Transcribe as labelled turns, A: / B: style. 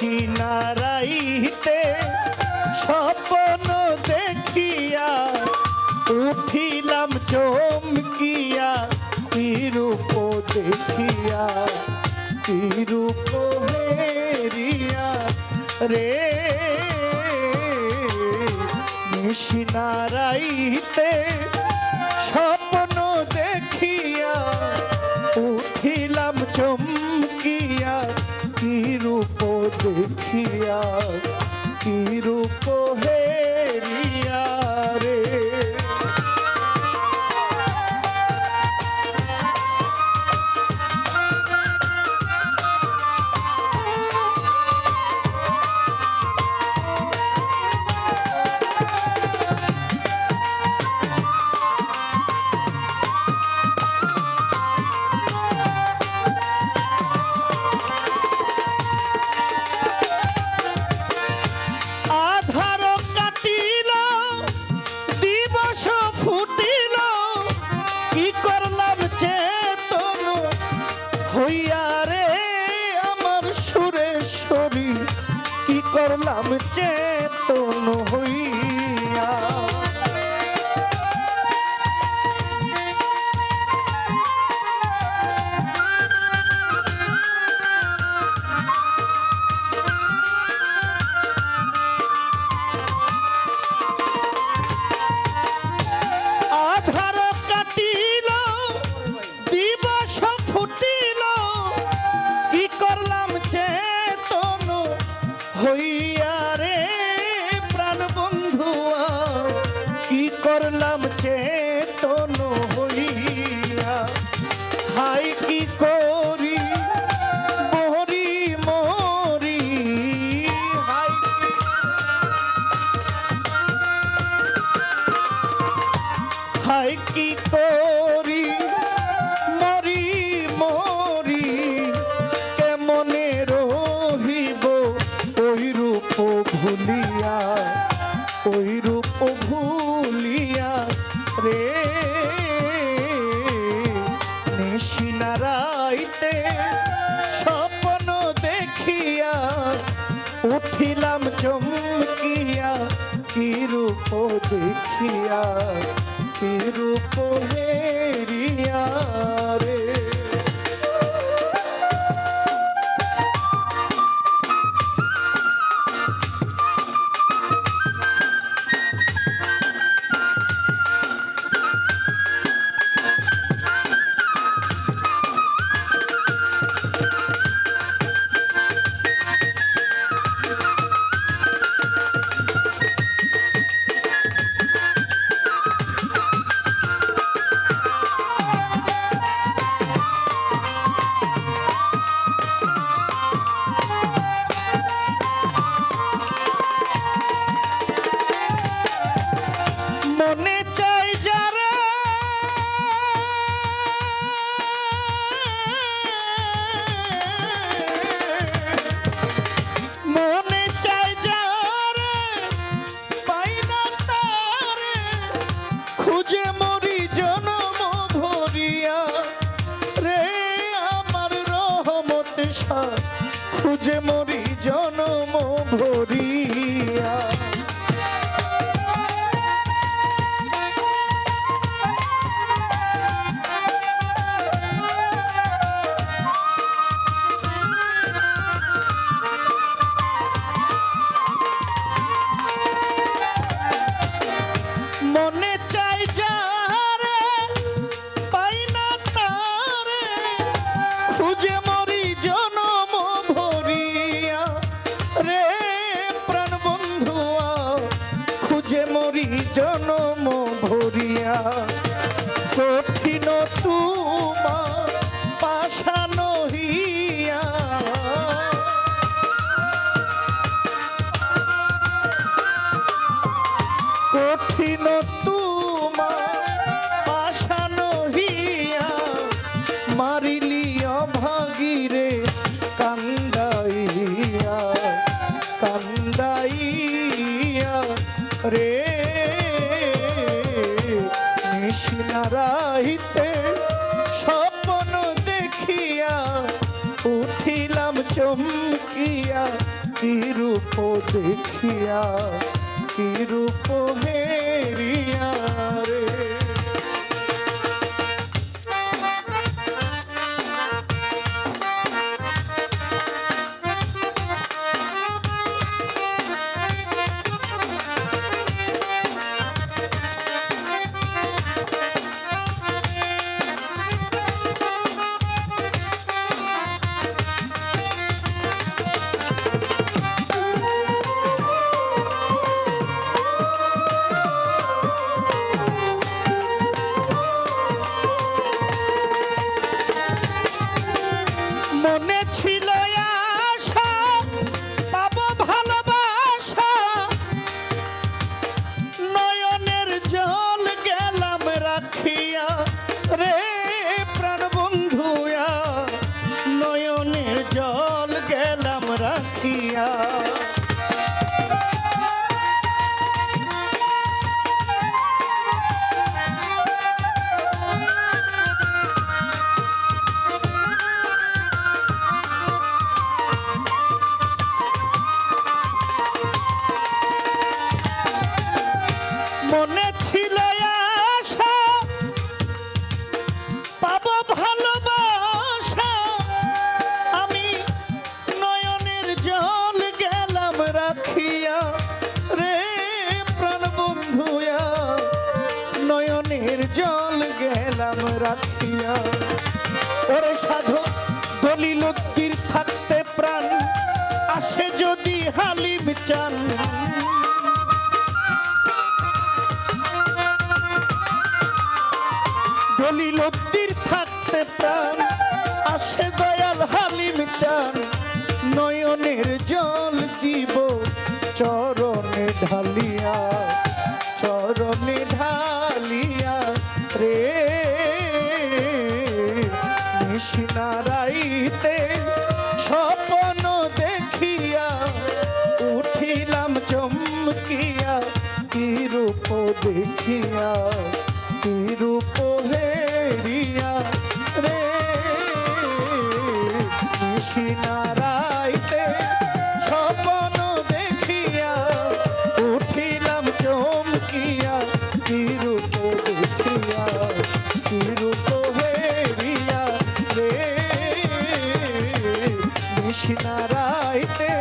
A: নিশিনারাইতে স্বপ্ন দেখিয়া উঠিলাম চমকিয়া কি রূপ দেখিয়া কি রূপ হেরিয়া রে নিশিনারাইতে স্বপ্ন দেখিয়া উঠিলাম চমকিয়া কি রূপ দেখিয়া কি রূপ হেরিয়া রে হইয়া রে আমার সুরেশ্বরী কি করলাম চেতন হইয়া আধার কাটিল দিবস ফুটিল কি করলাম চেতন হইয়া রে প্রাণ বন্ধুয়া কি করলাম চেতন হইয়া হাই কি করি মরি মরি হাই কি করি মরি মরি কেমনে রহিব ওই রূপ ভুলিয়া ওই রূপ ভুলিয়া রে নিশিনারাইতে স্বপ্ন দেখিয়া উঠিলাম চমকিয়া কি রূপ দেখিয়া কি রূপ হেরিয়া রে মনে চাই যারে মনে চাই যারে পাই না তারে খুঁজে মরি জনম ভরিয়া রে আমার রহমত শাহ খুঁজে মরি জনম ভরিয়া মনে চাই যারে পাই না তারে খুঁজে মরি জনম ভরিয়া রে প্রাণ বন্ধুয়া খুঁজে মরি জনম ভরিয়া কঠিন তুমা পাশান হিয়া কঠিন তুমা পাশান হিয়া মারিলি অভাগীরে কান্দাইয়া কান্দাইয়া রে নিশিনারাইতে স্বপ্ন দেখিয়া উঠিলাম চমকিয়া কি রূপ দেখিয়া কি রূপ হেরিয়া রে। মনে ছিল আশা পাবো ভালোবাসা, নয়নের জল গেলাম রাখিয়া রে প্রাণ বন্ধুয়া, নয়নের জল গেলাম রাখিয়া। মনে ছিল আশা পাবো ভালোবাসা, আমি নয়নের জল গেলাম রাখিয়া রে প্রাণ বন্ধুয়া, নয়নের জল গেলাম রাখিয়া। ওরে সাধু দলিল উদ্দির থাকতে প্রাণ আসে যদি হালিম চান, দলিল উদ্দির থাকতে প্রাণ আসে দয়াল হালিম চান, নয়নের জল দিব চরণে ঢালিয়া, চরণে ঢালিয়া রে। নিশিনারাইতে স্বপ্ন দেখিয়া উঠিলাম চমকিয়া, কি রূপ দেখিয়া কি রূপ হেরিয়া রে। নিশিনারাইতে স্বপ্ন দেখিয়া উঠিলাম চমকিয়া, কি রূপ দেখিয়া কি রূপ হেরিয়া রে। নিশিনারাইতে